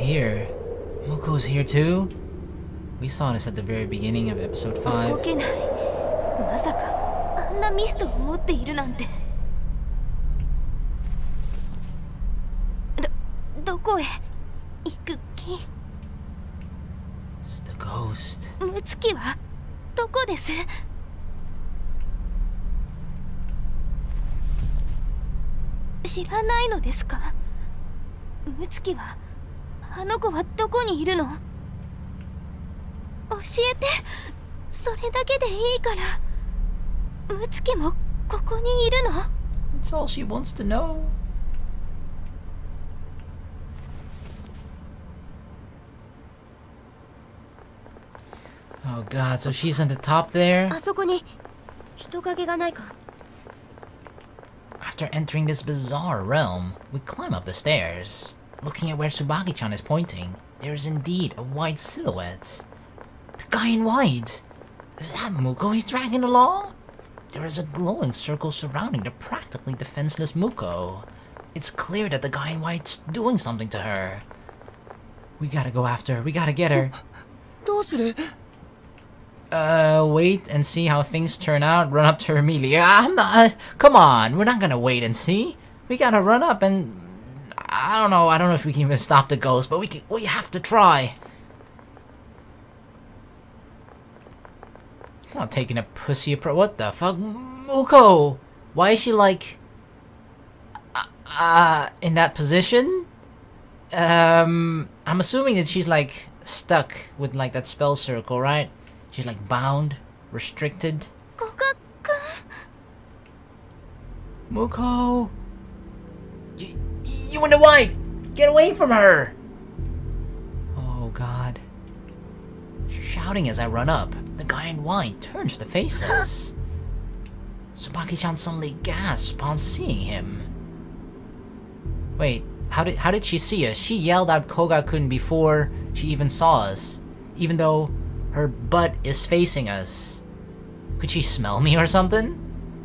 here? Muko's here too? We saw this at the very beginning of episode 5. 動けない。まさかあんなミストを持っているなんて。どこへ行く気？ It's the ghost. ムツキはどこです？知らないのですか？ムツキはあの子はどこにいるの？教えて。それだけでいいから。ムツキもここにいるの？ That's all she wants to know. Oh god, so she's on the top there? あそこに人影がないか？ After entering this bizarre realm, we climb up the stairs. Looking at where Tsubaki-chan is pointing, there is indeed a white silhouette. The guy in white! Is that Muko he's dragging along? There is a glowing circle surrounding the practically defenseless Muko. It's clear that the guy in white's doing something to her. We gotta go after her, we gotta get her. どうする？ Wait and see how things turn out. Run up to her immediately. I'm not. Come on, we're not gonna wait and see. We gotta run up and I don't know if we can even stop the ghost, but we have to try. I'm not taking a pussy approach. What the fuck, Muko? Why is she like in that position? I'm assuming that she's like stuck with like that spell circle, right? She's like bound, restricted. Muko! You in the white! Get away from her! Oh god. Shouting as I run up, the guy in white turns to face us. Tsubaki-chan suddenly gasps upon seeing him. Wait, how did she see us? She yelled out Koga-kun before she even saw us. Even though her butt is facing us. Could she smell me or something?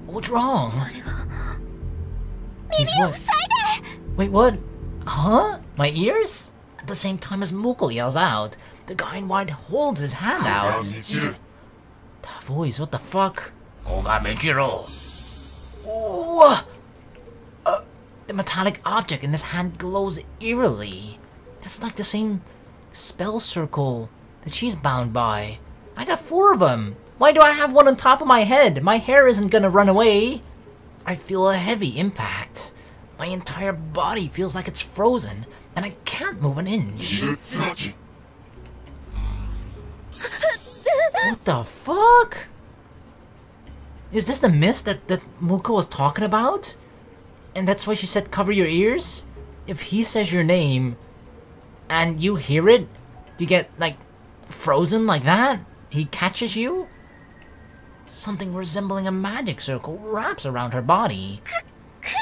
What's wrong? He's what? Wait, what? Huh? My ears? At the same time as Muko yells out, the guy in white holds his hand out. That voice, what the fuck? Koga Michiru. The metallic object in his hand glows eerily. That's like the same spell circle that she's bound by. I got 4 of them. Why do I have one on top of my head? My hair isn't gonna run away. I feel a heavy impact. My entire body feels like it's frozen, and I can't move an inch. What the fuck? Is this the mist that Muko was talking about? And that's why she said cover your ears? If he says your name, and you hear it, you get, like, frozen like that? He catches you? Something resembling a magic circle wraps around her body.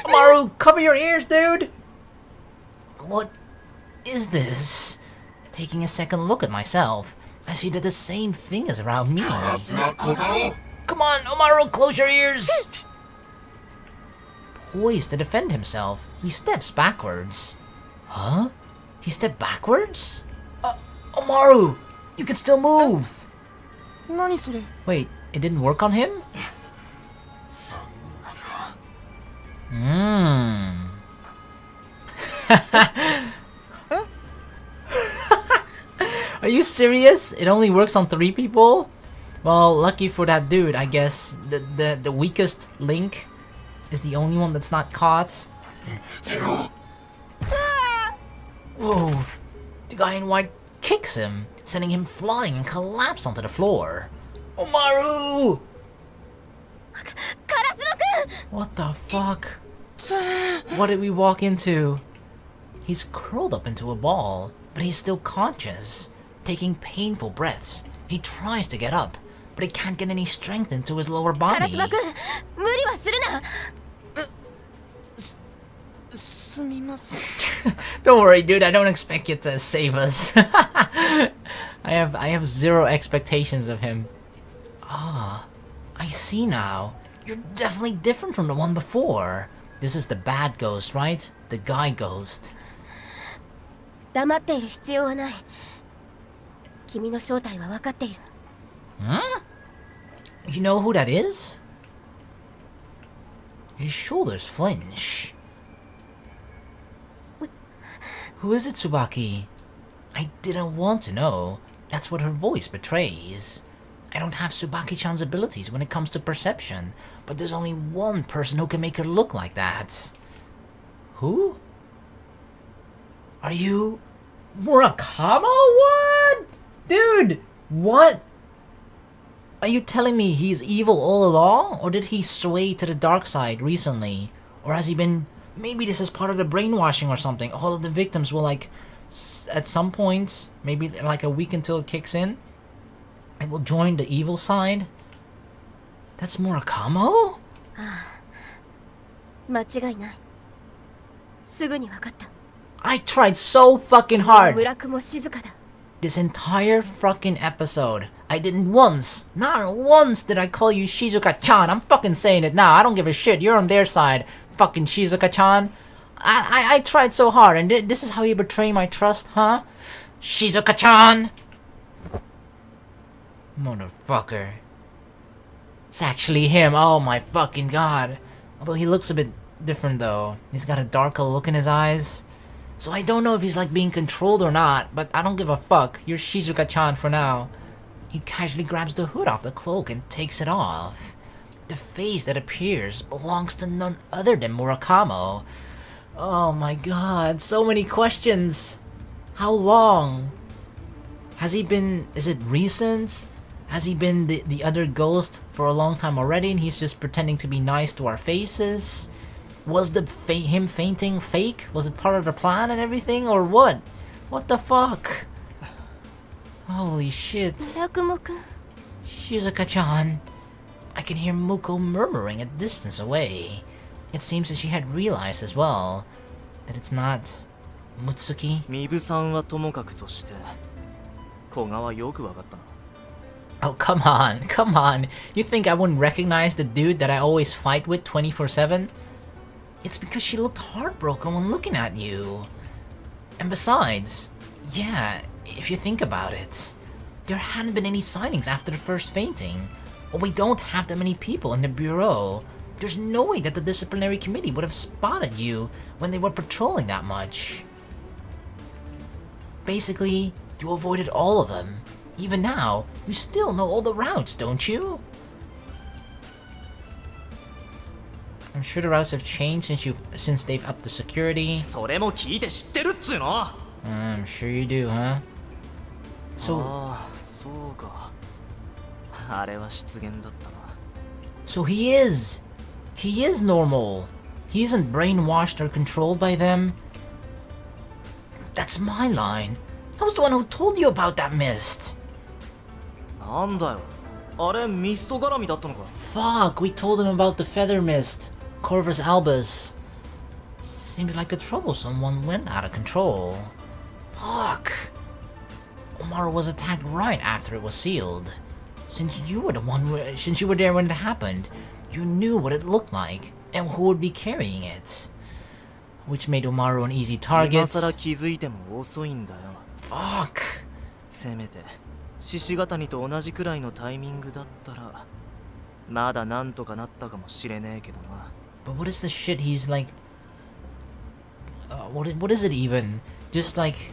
Maru, cover your ears, dude! What is this? Taking a second look at myself, I see that the same thing is around me. Come on, Omaru, close your ears! Poised to defend himself, he steps backwards. Huh? He stepped backwards? Omaru! You can still move! Wait, it didn't work on him? Are you serious? It only works on 3 people? Well, lucky for that dude, I guess. The weakest link is the only one that's not caught. Whoa! The guy in white kicks him, sending him flying and collapse onto the floor. Omaru! What the fuck? What did we walk into? He's curled up into a ball, but he's still conscious, taking painful breaths. He tries to get up, but he can't get any strength into his lower body. Don't worry, dude, I don't expect you to save us. I have 0 expectations of him. Ah, I see now. You're definitely different from the one before. This is the bad ghost, right? The guy ghost. 黙っている必要はない。君の正体は分かっている。Huh? You know who that is? His shoulders flinch. Who is it, Tsubaki? I didn't want to know. That's what her voice betrays. I don't have Tsubaki-chan's abilities when it comes to perception, but there's only one person who can make her look like that. Who? Are you... Murakama? What? Dude, what? Are you telling me he's evil all along? Or did he sway to the dark side recently? Or has he been... Maybe this is part of the brainwashing or something. All of the victims will, like, at some point, maybe like a week until it kicks in, it will join the evil side? That's Murakamo? 間違いない。すぐに分かった。I tried so fucking hard! 村雲静かだ。 This entire fucking episode, I didn't once, not once did I call you Shizuka-chan. I'm fucking saying it now. I don't give a shit. You're on their side, fucking Shizuka-chan. I tried so hard, and this is how you betray my trust, huh? Shizuka-chan! Motherfucker. It's actually him. Oh my fucking god. Although he looks a bit different though. He's got a darker look in his eyes. So I don't know if he's like being controlled or not, but I don't give a fuck. You're Shizuka-chan for now. He casually grabs the hood off the cloak and takes it off. The face that appears belongs to none other than Murakamo. Oh my god, so many questions. How long? Has he been... Is it recent? Has he been the other ghost for a long time already and he's just pretending to be nice to our faces? Was the him fainting fake? Was it part of the plan and everything, or what? What the fuck? Holy shit. Shizuka-chan. I can hear Muko murmuring a distance away. It seems that she had realized as well that it's not Mutsuki. Mibu-san wa tomokaku toshite, Koga wa yoku wakatta na. Oh, come on. You think I wouldn't recognize the dude that I always fight with 24/7? It's because she looked heartbroken when looking at you. And besides, yeah, if you think about it, there hadn't been any sightings after the first fainting. Well, we don't have that many people in the bureau. There's no way that the disciplinary committee would have spotted you when they were patrolling that much. Basically, you avoided all of them. Even now, you still know all the routes, don't you? I'm sure the routes have changed since they've upped the security. それも聞いて知ってるっつうの。I'm sure you do, huh? So, ああ、そうか。あれは失言だったな。 so he is normal. He isn't brainwashed or controlled by them. That's my line. I was the one who told you about that mist. なんだよ。あれミスト絡みだったのか。 Fuck, we told him about the feather mist. Corvus albus. Seems like a troublesome one went out of control. Fuck. Omaru was attacked right after it was sealed. Since you were there when it happened, you knew what it looked like and who would be carrying it. Which made Omaru an easy target. 今更気づいても遅いんだよ。 Fuck. せめて獅子ヶ谷と同じくらいのタイミングだったらまだなんとかなったかもしれねえけどな。 But what is the shit he's like... what is it even? Just like...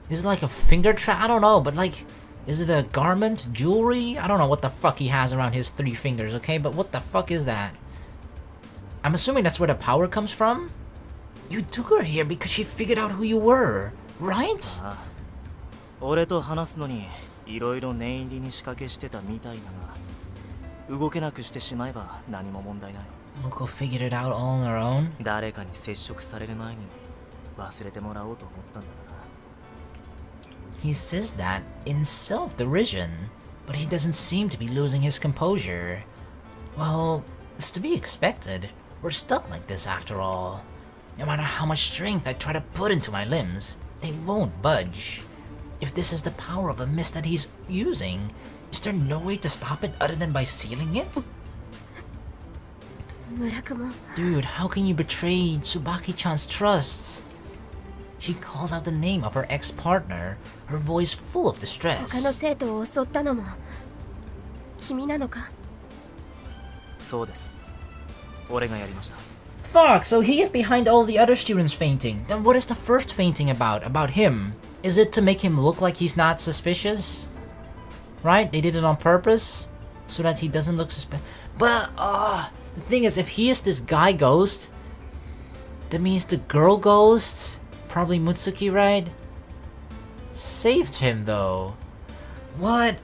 Is it like a finger trap? I don't know, but like... Is it a garment? Jewelry? I don't know what the fuck he has around his 3 fingers, okay? But what the fuck is that? I'm assuming that's where the power comes from? You took her here because she figured out who you were, right? ああ、俺と話すのにいろいろ念入りに仕掛けしてたみたいだが動けなくしてしまえば何も問題ない。 Muko figured it out all on her own? 誰かに接触される前に忘れてもらおうと思ったんだな。 He says that in self-derision, but he doesn't seem to be losing his composure. Well, it's to be expected. We're stuck like this after all. No matter how much strength I try to put into my limbs, they won't budge. If this is the power of a mist that he's using, is there no way to stop it other than by sealing it? Dude, how can you betray Tsubaki-chan's trust? She calls out the name of her ex-partner, her voice full of 他の distress. 生徒を襲ったのも君なのか？そうです。俺がやりました。 Fuck, so he is behind all the other students fainting. Then what is the first fainting about? About him? Is it to make him look like he's not suspicious? Right? They did it on purpose? So that he doesn't look suspicious. But, the thing is, if he is this guy ghost, that means the girl ghost, probably Mutsuki, right? Saved him, though. What?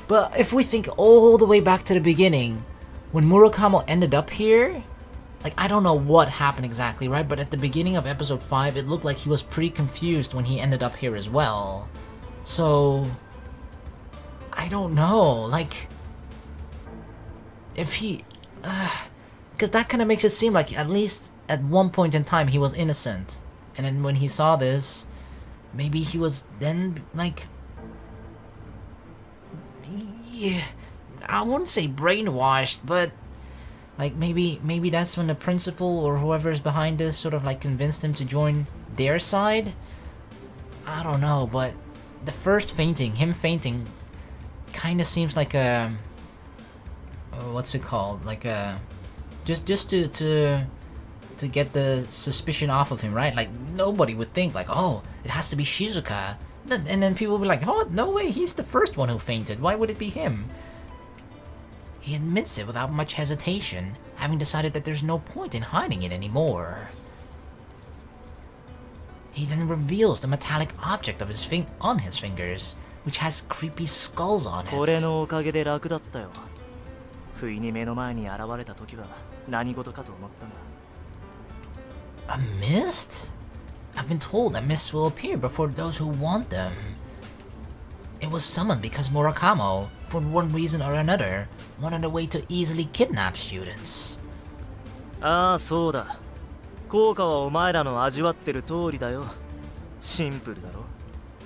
But if we think all the way back to the beginning, when Murakamo ended up here, like, I don't know what happened exactly, right? But at the beginning of episode 5, it looked like he was pretty confused when he ended up here as well. So, I don't know, like, if he, because that kind of makes it seem like at least at one point in time he was innocent. And then when he saw this, maybe he was then, like, yeah, I wouldn't say brainwashed, but like maybe that's when the principal or whoever is behind this sort of like convinced him to join their side. I don't know, but the first fainting, him fainting, kind of seems like a what's it called? Like a just to get the suspicion off of him, right? Like nobody would think like, oh, it has to be Shizuka. And then people will be like, oh, no way, he's the first one who fainted. Why would it be him? He admits it without much hesitation, having decided that there's no point in hiding it anymore. He then reveals the metallic object of his on his fingers, which has creepy skulls on it. これのおかげで楽だったよ。不意に目の前に現れた時は何事かと思ったが。A mist? I've been told that mists will appear before those who want them. It was summoned because Murakamo, for one reason or another, wanted a way to easily kidnap students. ああ、そうだ。効果はお前らの味わってる通りだよ。シンプルだろ。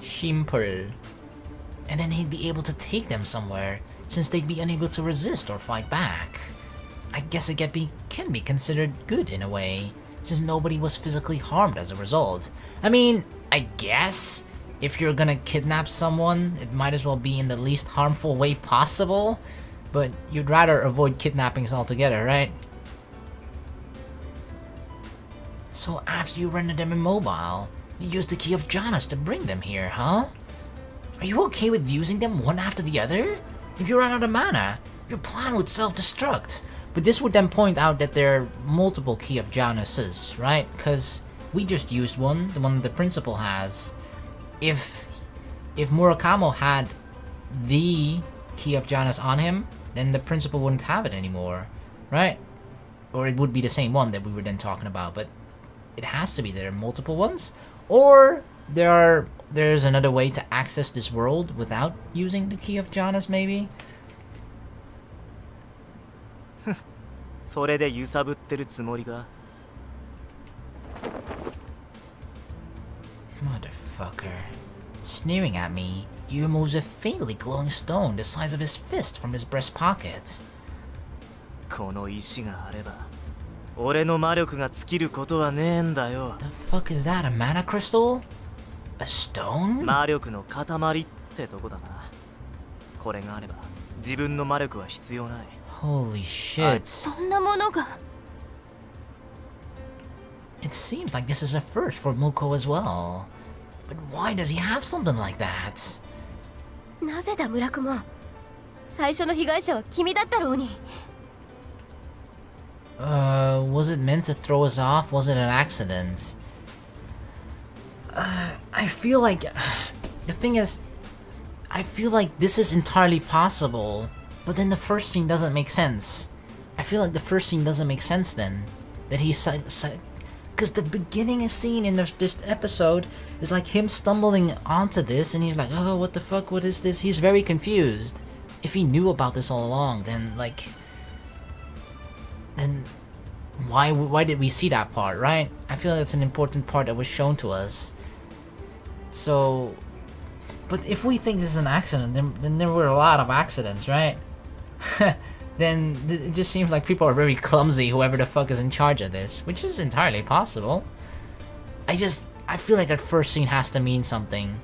Simple. And then he'd be able to take them somewhere, since they'd be unable to resist or fight back. I guess it can be considered good in a way, since nobody was physically harmed as a result. I mean, I guess if you're gonna kidnap someone, it might as well be in the least harmful way possible, but you'd rather avoid kidnappings altogether, right? So after you rendered them immobile, you used the key of Janus to bring them here, huh? Are you okay with using them one after the other? If you ran out of mana, your plan would self-destruct. But this would then point out that there are multiple key of Januses, right? Because we just used one, the one the principal has. If Murakamo had the key of Janus on him, then the principal wouldn't have it anymore, right? Or it would be the same one that we were then talking about, but it has to be there are multiple ones, or there's another way to access this world without using the key of Janus, maybe. それで揺さぶってるつもりが。Motherfucker. Sneering at me, he removes a faintly glowing stone the size of his fist from his breast pocket. この石があれば、俺の魔力が尽きることはねえんだよ。The fuck is that? A mana crystal? A stone? 魔力の塊ってとこだな。これがあれば、自分の魔力は必要ない。 Holy shit. そんなものが。 It seems like this is a first for Muko as well. But why does he have something like that? なぜだ村雲。最初の被害者は君だったろうに。Was it meant to throw us off? Was it an accident? I feel like... the thing is... I feel like this is entirely possible, but then the first scene doesn't make sense. I feel like the first scene doesn't make sense then. That he said... Because the beginning scene in this episode is like him stumbling onto this, and he's like, oh, what the fuck, what is this? He's very confused. If he knew about this all along, then, like... Then... Why did we see that part, right? I feel like that's an important part that was shown to us. So... But if we think this is an accident, then there were a lot of accidents, right? Then it just seems like people are very clumsy, whoever the fuck is in charge of this, which is entirely possible. I feel like that first scene has to mean something.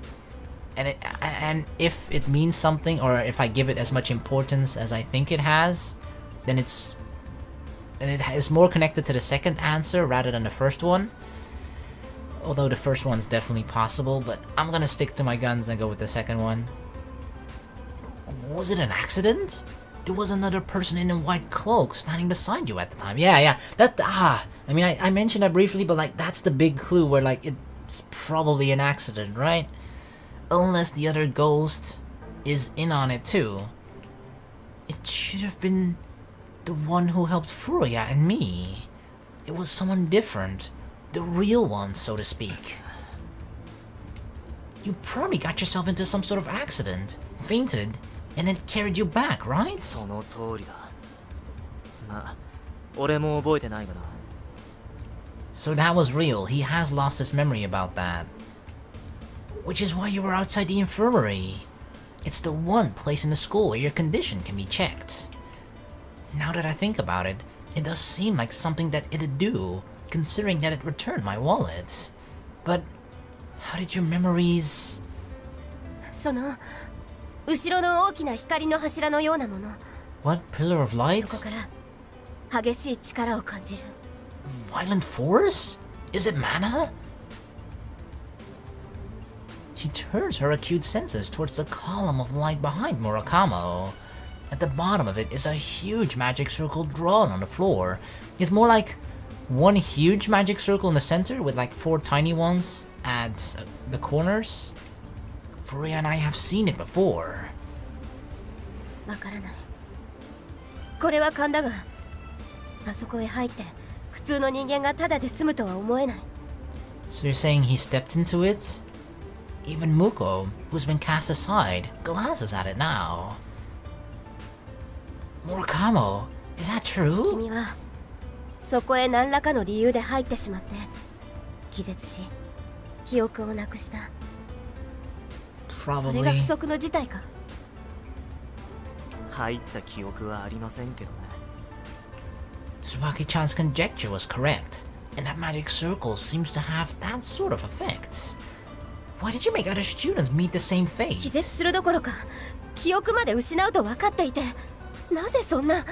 And if it means something, or if I give it as much importance as I think it has, then it is more connected to the second answer rather than the first one. Although the first one's definitely possible, but I'm gonna stick to my guns and go with the second one. Was it an accident? There was another person in a white cloak standing beside you at the time. Yeah, I mean, I mentioned that briefly, but like, that's the big clue where like, it's probably an accident, right? Unless the other ghost is in on it too. It should have been the one who helped Furuya and me. It was someone different. The real one, so to speak. You probably got yourself into some sort of accident, fainted, and it carried you back, right? その通りだ。まあ、俺も覚えてないがな。So that was real. He has lost his memory about that. Which is why you were outside the infirmary. It's the one place in the school where your condition can be checked. Now that I think about it, it does seem like something that it'd do, considering that it returned my wallet. But how did your memories... その後ろの大きな光の柱のようなもの。 What pillar of light? そこから激しい力を感じる。 Violent force? Is it mana? She turns her acute senses towards the column of light behind Murakamo. At the bottom of it is a huge magic circle drawn on the floor. It's more like one huge magic circle in the center with like 4 tiny ones at the corners. Furuya and I have seen it before. わからない。これは勘だが、あそこへ入って普通の人間がただで済むとは思えない。 So you're saying he stepped into it? Even Muko, who's been cast aside, glances at it now. Murakamo, is that true? 君はそこへ何らかの理由で入ってしまって気絶し、記憶をなくした。それが不 Probably. 測の事態か。入った記憶はありませんけどね。 Tsubaki-chan's conjecture was correct, and that magic circle seems to have that sort of effect. Why did you make other students meet the same 気絶 fate? するどころか記憶まで失うと分かっていて、なぜそんな。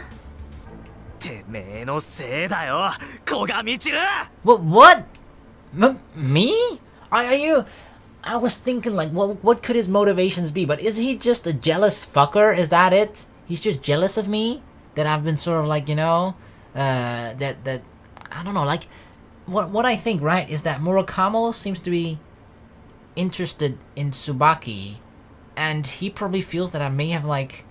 てめえのせいだよ、古賀みちる。 What? Me? Are you? I was thinking like, what could his motivations be? But is he just a jealous fucker? Is that it? He's just jealous of me? That I've been sort of like, you know, that I don't know, like, what I think, right, is that Murakamo seems to be interested in Tsubaki, and he probably feels that I may have like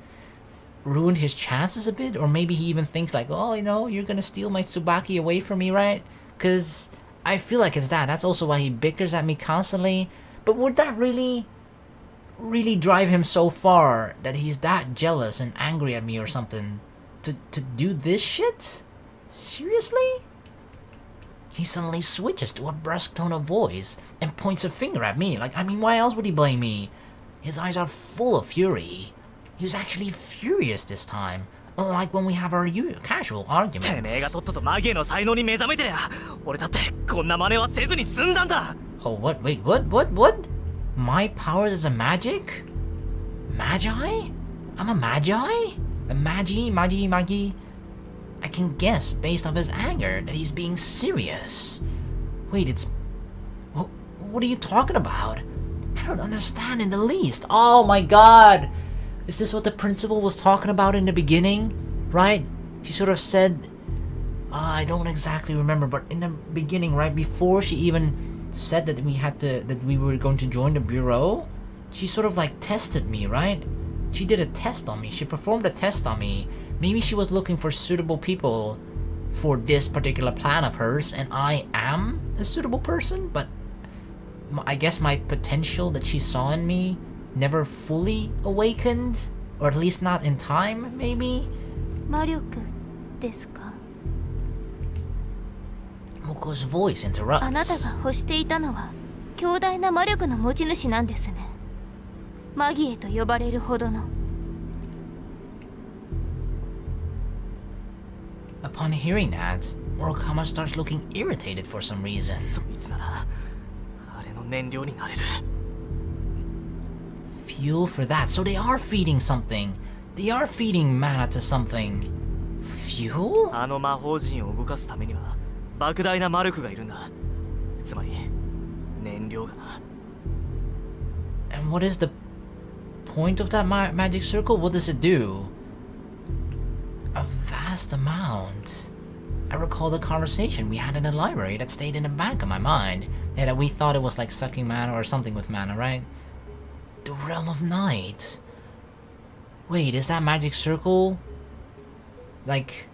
ruined his chances a bit, or maybe he even thinks like, oh, you know, you're gonna steal my Tsubaki away from me, right? Because I feel like it's that. That's also why he bickers at me constantly. But would that really drive him so far that he's that jealous and angry at me or something to do this shit? Seriously? He suddenly switches to a brusque tone of voice and points a finger at me. Like, I mean, why else would he blame me? His eyes are full of fury. He was actually furious this time, unlike when we have our casual て arguments. めえがとっととマギーの才能に目覚めてりゃ、俺だってこんな真似はせずに済んだんだ。 Oh, what? Wait, what? My powers as a magic? Magi? I'm a magi? A magi? I can guess based off his anger that he's being serious. Wait, it's... What are you talking about? I don't understand in the least. Oh my god! Is this what the principal was talking about in the beginning? Right? She sort of said... I don't exactly remember, but in the beginning, right, before she even said that we were going to join the bureau, she sort of like tested me, right? She did a test on me. She performed a test on me. Maybe she was looking for suitable people for this particular plan of hers, and I am a suitable person, but I guess my potential that she saw in me never fully awakened, or at least not in time, maybe? 魔力ですか。 Muko's voice あなた interrupts. が欲していたのは強大な魔力の持ち主なんですね。マギエと呼ばれるほどの。 Upon hearing that, Murukama starts looking irritated for some reason. そいつならあれの燃料になれる。 Fuel for that. So they are feeding something. They are feeding mana to something. Fuel? あの魔法陣を動かすためには莫大な魔力がいるんだ。つまり燃料がな。 And what is the point of that magic circle? What does it do? A vast amount. I recall the conversation we had in the library that stayed in the back of my mind. Yeah, that we thought it was like sucking mana or something with mana, right? The Realm of Night. Wait, is that magic circle like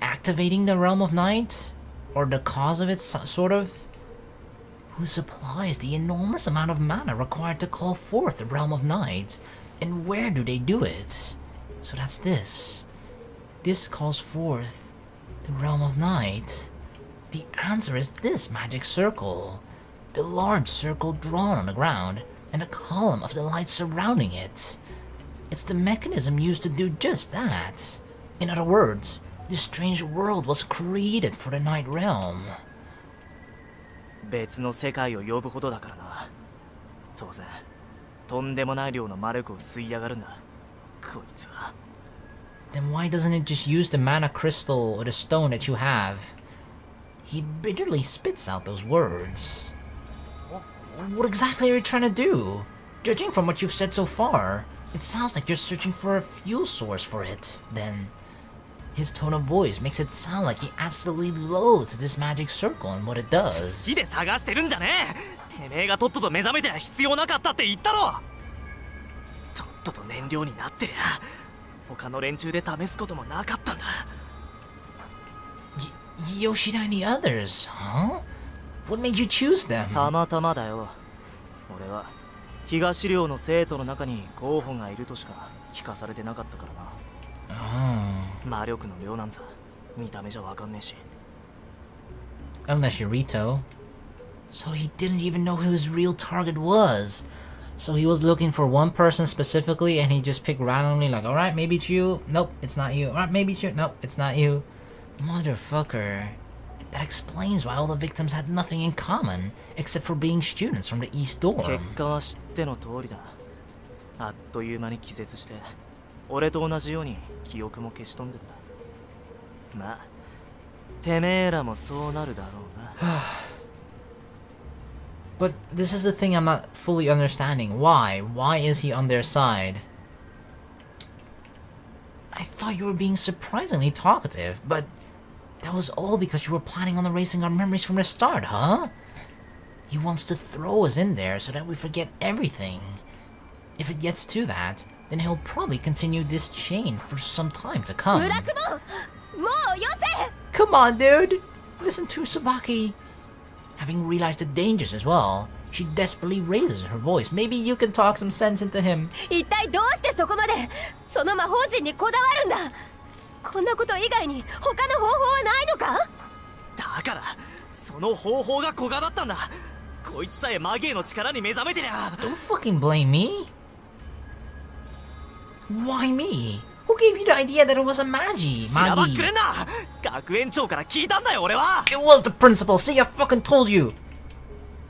activating the Realm of Night? Or the cause of it, sort of? Who supplies the enormous amount of mana required to call forth the Realm of Night? And where do they do it? So that's this. This calls forth the Realm of Night. The answer is this magic circle. The large circle drawn on the ground, and a column of the light surrounding it. It's the mechanism used to do just that. In other words, this strange world was created for the Night Realm. 別の世界を呼ぶほどだからな。当然とんでもない量の魔力を吸い上がるんだこいつは。 Then why doesn't it just use the mana crystal or the stone that you have? He bitterly spits out those words. What exactly are you trying to do? Judging from what you've said so far, it sounds like you're searching for a fuel source for it, then. His tone of voice makes it sound like he absolutely loathes this magic circle and what it does. 好きで探してるんじゃねえ。てめえがとっとと目覚めてりゃ必要なかったって言ったろ。とっとと燃料になってりゃ他の連中で試すこともなかったんだ。Yoshida and the others, huh? What made you choose them? たまたまだよ。俺は東寮の生徒の中に候補がいるとしか聞かされてなかったからな。魔力の量なんざ見た目じゃわかんねえし。 Unless you're Rito. So he didn't even know who his real target was. So he was looking for one person specifically and he just picked randomly like, alright, maybe it's you. Nope, it's not you. Alright, maybe it's you. Nope, it's not you. Motherfucker. That explains why all the victims had nothing in common, except for being students from the East Dorm. 結果は知っての通りだ。あっという間に気絶して、俺と同じように記憶も消し飛んでた。まあ、てめえらもそうなるだろうな。But this is the thing I'm not fully understanding. Why? Why is he on their side? I thought you were being surprisingly talkative, but that was all because you were planning on erasing our memories from the start, huh? He wants to throw us in there so that we forget everything. If it gets to that, then he'll probably continue this chain for some time to come. Come on, dude! Listen to Tsubaki. Having realized the dangers as well, she desperately raises her voice. Maybe you can talk some sense into him. 一体どうしてそこまでその魔法陣にこだわるんだ。こんなこと以外に他の方法はないのか。だからその方法が古賀だったんだ。こいつさえマギーの力に目覚めてりゃ。 Don't fucking blame me. Why me? Who gave you the idea that it was a magi? 知らばっくれんな。学園長から聞いたんだよ俺は。 It was the principal. See, I fucking told you.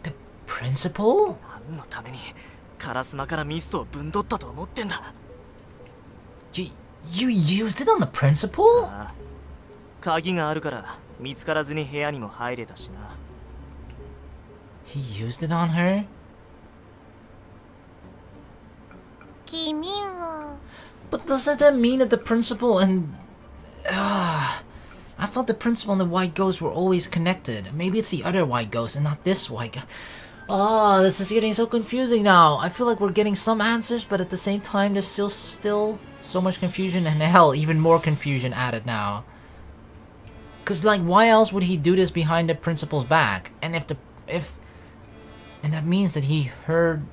The principal? 何のためにカラスマからミストをぶんどったと思ってんだ。You used it on the principal? ああ、鍵があるから見つからずに部屋にも入れたしな。He used it on her? 君は But does that mean that the principal and... I thought the principal and the white ghost were always connected. Maybe it's the other white ghost and not this white ghost. Oh, this is getting so confusing now. I feel like we're getting some answers, but at the same time there's still so much confusion, and hell, even more confusion added now. Cause like, why else would he do this behind the principal's back? And and that means that he heard...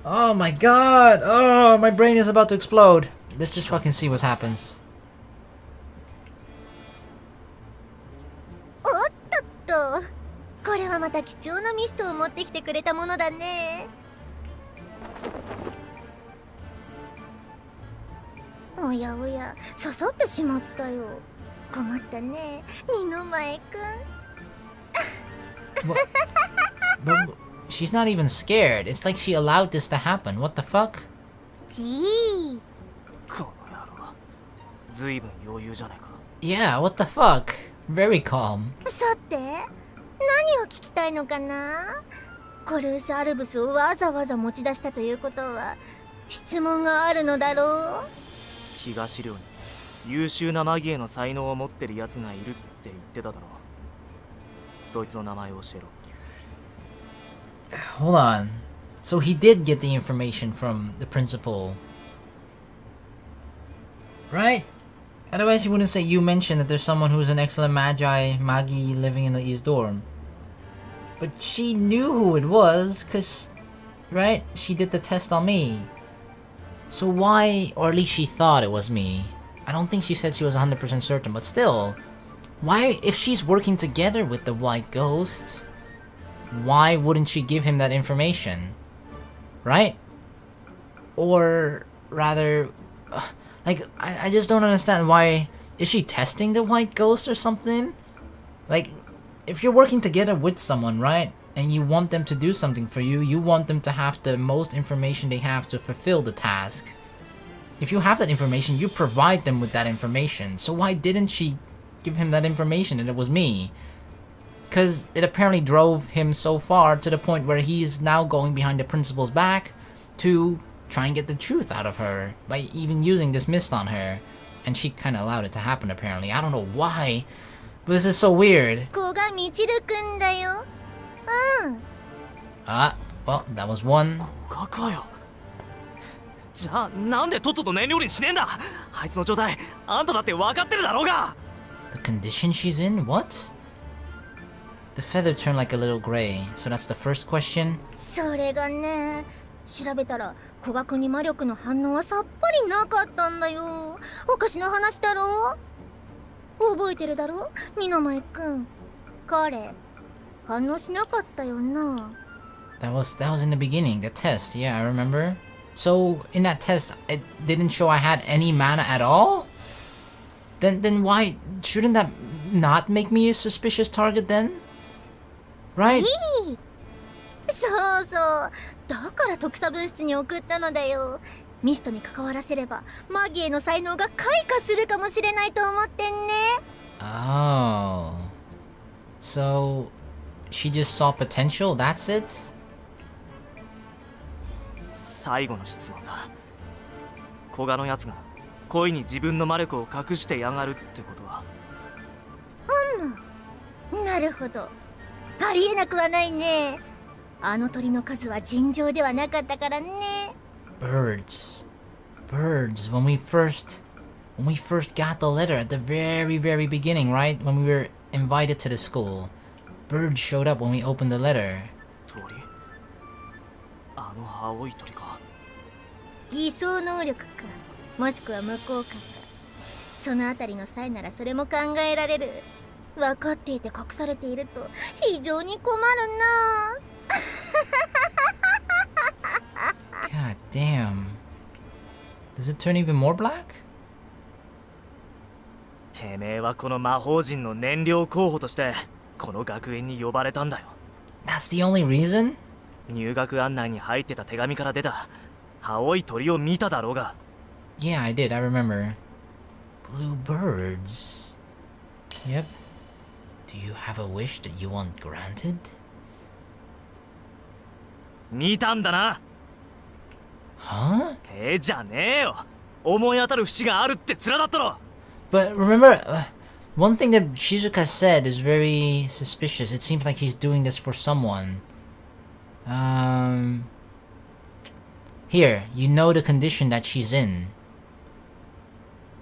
Oh my god! Oh, my brain is about to explode. Let's just fucking see what happens. おっとっと、これはまた貴重なミストを持ってきてくれたものだね。おやおや、刺さってしまったよ。困ったね、二の前くん。But she's not even scared. It's like she allowed this to happen. What the fuck? じー。この野郎。ずいぶん余裕じゃないか。Yeah, what the fuck? Very calm. さて、何を聞きたいのかな？コルース・アルブスをわざわざ持ち出したということは、質問があるのだろう？東寮に優秀なマギへの才能を持ってる奴がいるって言ってただろう。そいつの名前を教えろ。Hold on. So he did get the information from the principal. Right? Otherwise he wouldn't say you mentioned that there's someone who's an excellent magi living in the East Dorm. But she knew who it was, cause, right? She did the test on me. So why, or at least she thought it was me. I don't think she said she was 100% certain, but still. Why, if she's working together with the White Ghost, why wouldn't she give him that information? Right? Or rather, like, I just don't understand why. Is she testing the White Ghost or something? Like, if you're working together with someone, right? And you want them to do something for you, you want them to have the most information they have to fulfill the task. If you have that information, you provide them with that information. So why didn't she give him that information and it was me? Because it apparently drove him so far to the point where he's now going behind the principal's back to try and get the truth out of her by even using this mist on her. And she kind of allowed it to happen apparently. I don't know why, but this is so weird. Koga Michiruくんだよ。Ah, well, that was one. 古賀かよ。じゃあなんでとっとと燃料にしねえんだ。あいつの状態あんただって分かってるだろうが。The condition she's in? What? The feather turned like a little gray. So that's the first question. それがね、調べたら古賀くんに魔力の反応はさっぱりなかったんだよ。おかしな話だろ。覚えてるだろ、二の前くん。彼反応しなかったよな。That was in the beginning, the test. Yeah, I remember. So in that test, it didn't show I had any mana at all? Then why shouldn't that not make me a suspicious target then? Right? そうそう。だから特差分室に送ったのだよ。ミストに関わらせればマギへの才能が開花するかもしれないと思ってんね。Oh. So she just saw potential, that's it? 最後の質問だ。古賀のやつが恋に自分の魔力を隠してやがるってことは。なるほど。ありえなくはないね。あの鳥の数は尋常ではなかったからね。Birds. When we first got the letter at the very beginning, right? When we were invited to the school. Birds showed up when we opened the letter. 鳥？あの青い鳥か。偽装能力か、もしくは無効化か。そのあたりの際ならそれも考えられる。分かっていて隠されていると非常に困るな。God damn. Does it turn even more black? てめえはこの魔法陣の燃料候補としてこの学園に呼ばれたんだよ。 That's the only reason? 入学案内に入ってた手紙から出た青い鳥を見ただろうが。 Yeah, I did. I remember. Blue birds. Yep. Do you have a wish that you want granted? 見たんだな。Huh? じゃねえよ。思い当たる節があるって面だったろ。 But remember, one thing that Shizuka said is very suspicious. It seems like he's doing this for someone. Here, you know the condition that she's in.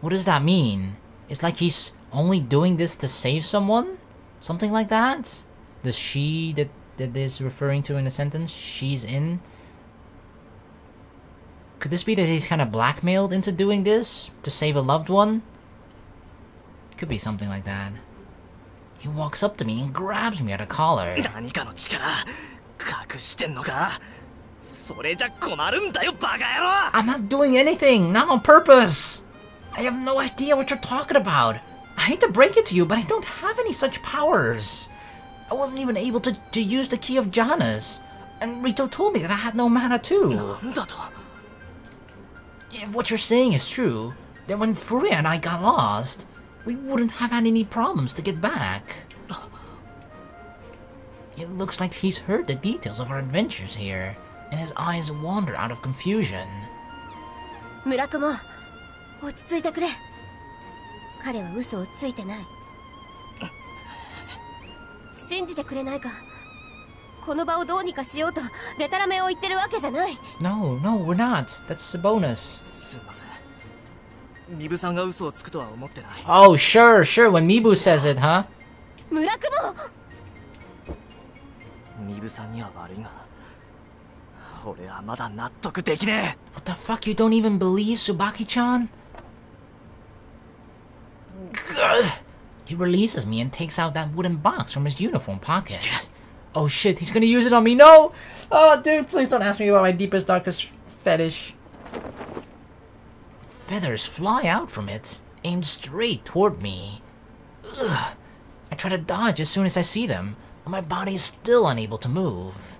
What does that mean? It's like he's only doing this to save someone? Something like that? The she that is referring to in the sentence, she's in? Could this be that he's kind of blackmailed into doing this to save a loved one? Could be something like that. He walks up to me and grabs me at a collar. 何かの力隠してんのか。それじゃ困るんだよバカ野郎。 I'm not doing anything, not on purpose. I have no idea what you're talking about. I hate to break it to you, but I don't have any such powers. I wasn't even able to use the Key of Jhanas. And Rito told me that I had no mana too. If what you're saying is true, then when Furia and I got lost, we wouldn't have had any problems to get back. It looks like he's heard the details of our adventures here, and his eyes wander out of confusion. 村雲、落ち着いてくれ。彼は嘘をついてない。信じてくれないか。この場をどうにかしようとデタラメを言ってるわけじゃない。No, we're not. That's a bonus. すみません。ミブさんが嘘をつくとは思ってない。Oh, sure. When Mibu says it, huh? 村雲。ミブさんには悪いが、俺はまだ納得できねえ。What the fuck? You don't even believe Tsubaki-chan? He releases me and takes out that wooden box from his uniform pocket. Oh shit, he's gonna use it on me. No! Oh, dude, please don't ask me about my deepest, darkest fetish. Feathers fly out from it, aimed straight toward me. Ugh. I try to dodge as soon as I see them, but my body is still unable to move.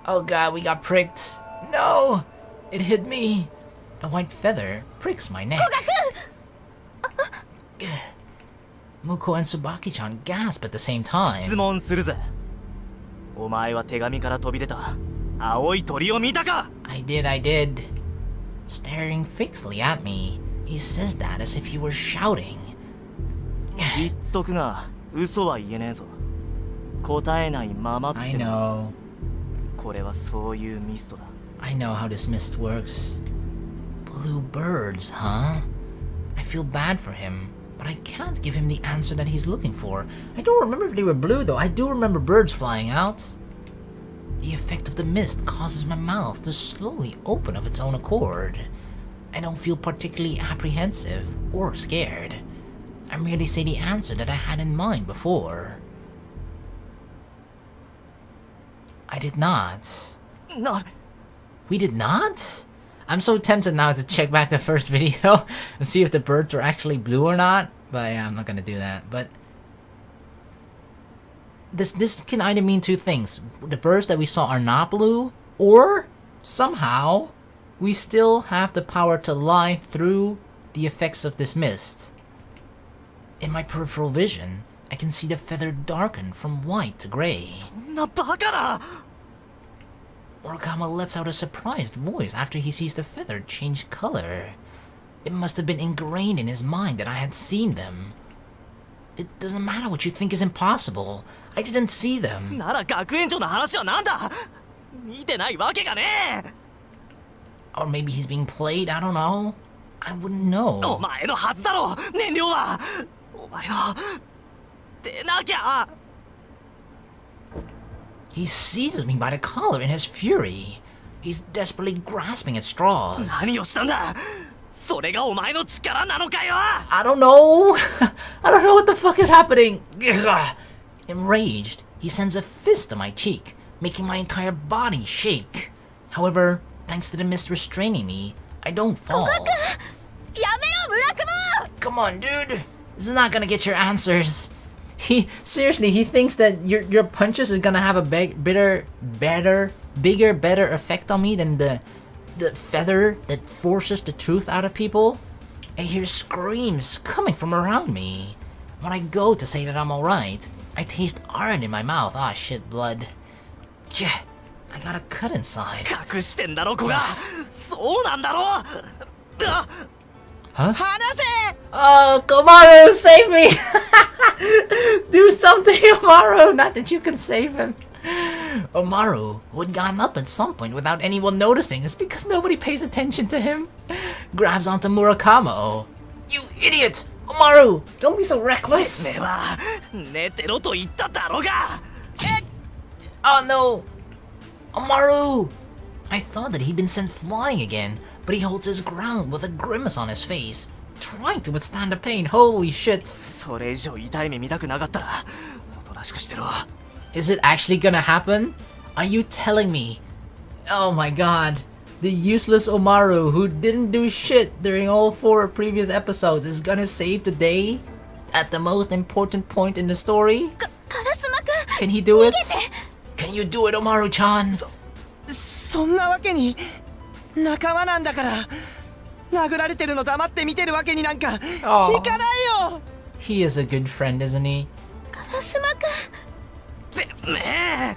Oh god, we got pricked. No! It hit me. A white feather pricks my neck. Muko and Tsubaki-chan gasp at the same time. 質問するぜ。お前は手紙から飛び出た青い鳥を見たか? I did. Staring fixedly at me, he says that as if he were shouting. 言っとくが、嘘は言えねえぞ。答えないままって。I know. これはそういうミストだ。I know how this mist works. Blue birds, huh? I feel bad for him, but I can't give him the answer that he's looking for. I don't remember if they were blue though. I do remember birds flying out. The effect of the mist causes my mouth to slowly open of its own accord. I don't feel particularly apprehensive or scared. I merely say the answer that I had in mind before. I did not. No. We did not? I'm so tempted now to check back the first video and see if the birds were actually blue or not. But yeah, I'm not gonna do that. But this can either mean two things. The birds that we saw are not blue, or somehow we still have the power to lie through the effects of this mist. In my peripheral vision, I can see the feather darken from white to gray. Murakama lets out a surprised voice after he sees the feather change color. It must have been ingrained in his mind that I had seen them. It doesn't matter what you think is impossible. I didn't see them. Or maybe he's being played, I don't know. I wouldn't know. He seizes me by the collar in his fury. He's desperately grasping at straws. I don't know. I don't know what the fuck is happening. Enraged, he sends a fist to my cheek, making my entire body shake. However, thanks to the mist restraining me, I don't fall. Come on, dude. This is not gonna get your answers. Seriously, he thinks that your punches is gonna have a bigger, better effect on me than the feather that forces the truth out of people. I hear screams coming from around me. When I go to say that I'm alright, I taste iron in my mouth. Ah, shit, blood. Yeah, I got a cut inside. Huh? Oh, Komaru, save me! Do something, Omaru! Not that you can save him. Omaru, who had gotten up at some point without anyone noticing, is because nobody pays attention to him, grabs onto Murakama. You idiot! Omaru, don't be so reckless! Oh no! Omaru! I thought that he'd been sent flying again, but he holds his ground with a grimace on his face, trying to withstand the pain. Holy shit! Is it actually gonna happen? Are you telling me? Oh my god. The useless Omaru, who didn't do shit during all 4 previous episodes, is gonna save the day? at the most important point in the story? カラスマくん Can he do it? 逃げて Can you do it, Omaru-chan? そんなわけに仲間なんだから殴られてるの黙って見てるわけになんかいかないよ。 He is a good friend, isn't he? カラスマくん てめえ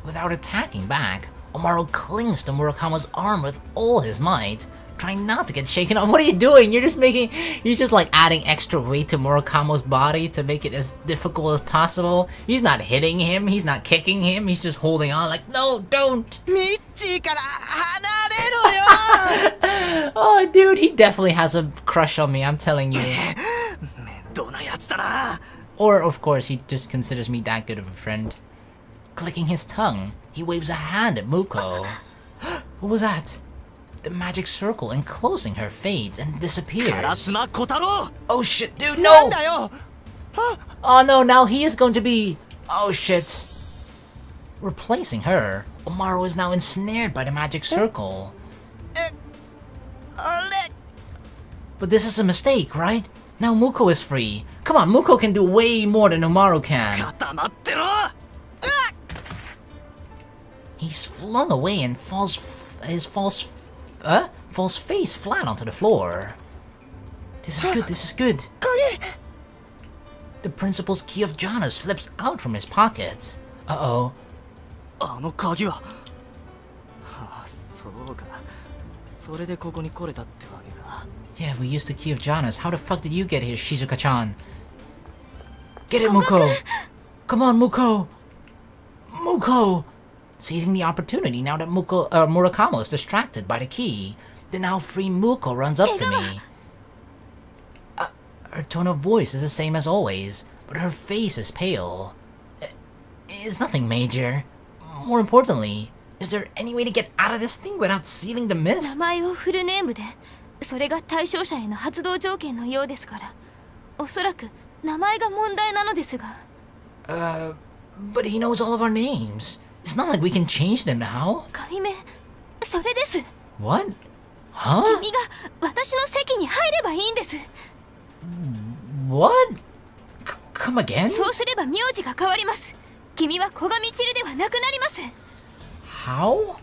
Without attacking back, Omaru clings to Murakama's arm with all his might, trying not to get shaken off. What are you doing? You're just like adding extra weight to Murakama's body to make it as difficult as possible. He's not hitting him, he's not kicking him, he's just holding on like, no, don't! ミッチーから離れろよ Oh, dude, he definitely has a crush on me, I'm telling you. 面倒なやつだな Or, of course, he just considers me that good of a friend. Clicking his tongue, he waves a hand at Muko. What was that? The magic circle enclosing her fades and カラ disappears. スマ小太郎 Oh shit, dude, なん no! だよ Oh no, now he is going to be... Oh shit. Replacing her, Omaru is now ensnared by the magic circle. あれ But this is a mistake, right? Now Muko is free. Come on, Muko can do way more than Omaru can. 固まってろ He's flung away and falls face flat onto the floor. This is good, this is good. 鍵 The principal's key of jhana slips out from his pockets. Uh-oh. あの鍵ははあそうかそれでここに来れたってわけだ Yeah, we used the key of jhanas. How the fuck did you get here, Shizuka-chan? Get it, Muko! Come on, Muko! Muko! Seizing the opportunity now that Murakamo is distracted by the key, the now free Muko runs up to me. Her tone of voice is the same as always, but her face is pale. It's nothing major. More importantly, is there any way to get out of this thing without sealing the 名 mist? 前をフルネームでそれが対象者への発動条件のようですからおそらく名前が問題なのですが But he knows all of our names. It's not like we can change them now. 解明それです What? Huh? 君が私の席に入ればいいんです What? Come again? そうすれば名字が変わります君は古賀みちるではなくなります How?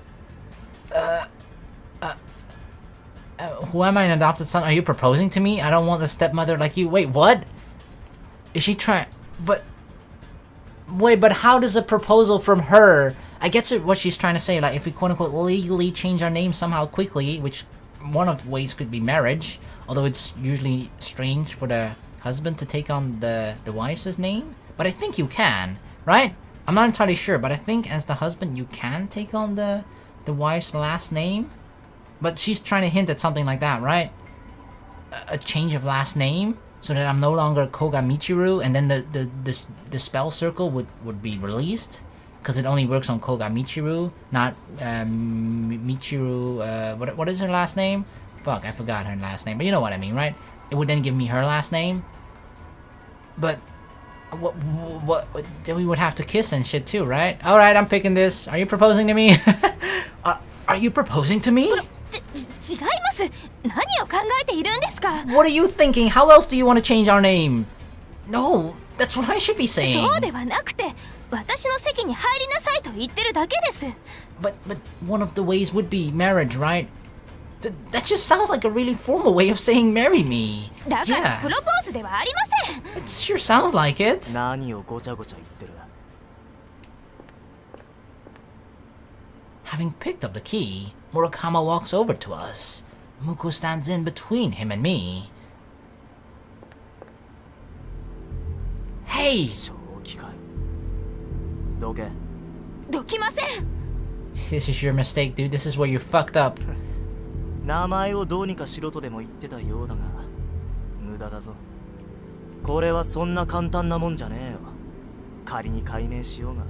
Who am I, an adopted son? Are you proposing to me? I don't want a stepmother like you. Wait, what? Is she trying... But... Wait, but how does a proposal from her... I get what she's trying to say, like, if we quote-unquote legally change our name somehow quickly, which one of the ways could be marriage, although it's usually strange for the husband to take on the wife's name. But I think you can, right? I'm not entirely sure, but I think as the husband you can take on the wife's last name. But she's trying to hint at something like that, right? A change of last name, so that I'm no longer Koga Michiru, and then the spell circle would be released, because it only works on Koga Michiru, not Michiru. What is her last name? Fuck, I forgot her last name, but you know what I mean, right? It would then give me her last name. But what then we would have to kiss and shit too, right? All right, I'm picking this. Are you proposing to me? Are you proposing to me? 違います何を考えているんですか What are you thinking? How else do you want to change our name? No, that's what I should be saying. そうではなくて私の席に入りなさいと言ってるだけです But one of the ways would be marriage, right? That just sounds like a really formal way of saying marry me. だから Yeah, プロポーズではありません it sure sounds like it. 何をごちゃごちゃ言ってる Having picked up the key, Murakama walks over to us. Muko stands in between him and me. Hey! 正気かいどけどきません This is your mistake, dude. This is where you fucked up. 名前をどうにかしろとでも言ってたようだが無駄だぞこれはそんな簡単なもんじゃねえよ仮に解明しようが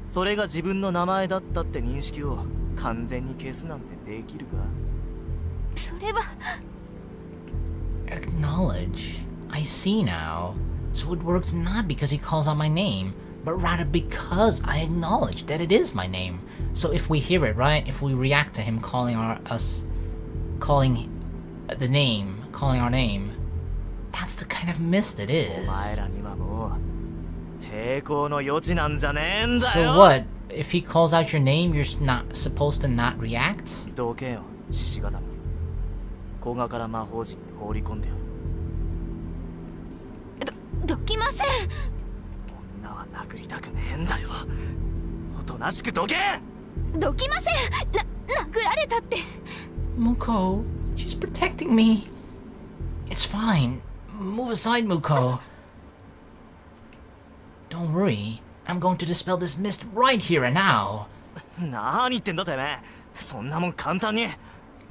それが自分の名前だったって認識を完全に消すなんてできるかそれは Acknowledge. I see now. So it works not because he calls out my name, but rather because I acknowledge that it is my name. So if we hear it, right? If we react to him calling our name, That's the kind of mist it お前 is. らにはもう抵抗の余地なんじゃねえんだ So よ。 what? If he calls out your name, you're not supposed to not react? どけよ、獅子固め。古賀から魔法陣に放り込んでよ。どきません。女は殴りたくねえんだよ。おとなしくどけ。どきません。殴られたって。Muko, she's protecting me. It's fine. Move aside, Muko. Don't worry. I'm going to dispel this mist right here and now. 何言ってんだてめえ。そんなもん簡単に。